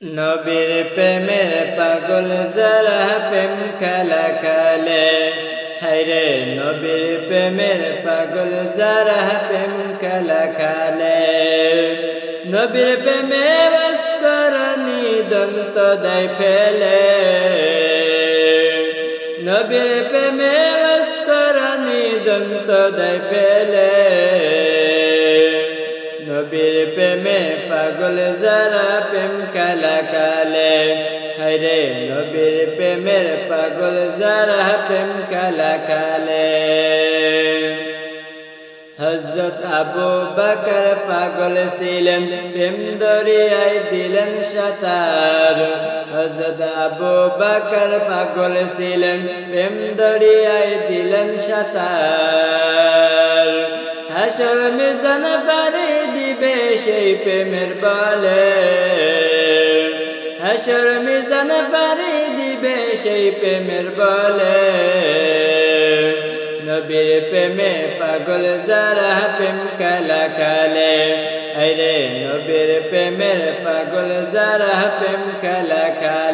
নবীর প্রেমের পাগল যারা প্রেম খেলা খেলে, হায়রে নবীর প্রেমের পাগল যারা প্রেম খেলা খেলে। নবীর প্রেমে মস্করানি দন্ত দেয় ফেলে, নবীর প্রেমে মস্করানি দন্ত দেয় ফেলে। নবীর প্রেমে পাগল যারা প্রেম খেলা খেলে, হায়রে নবীর প্রেমের পাগল যারা প্রেম খেলা খেলে। হযরত আবু বকর পাগল ছিলেন, প্রেম দরিয়ায় দিলেন সাঁতার। হযরত আবু বকর পাগল ছিলেন, প্রেম দরিয়ায় দিলেন সাঁতার। হাসর মিজান পাড়ি দিবে সেই প্রেমের বলে, হাসর মিজান পাড়ি দিবে সেই প্রেমের বলে। নবীর প্রেমে পাগল যারা প্রেম খেলা খেলে, হায়রে নবীর প্রেমের পাগল যারা প্রেম খেলা খেলে।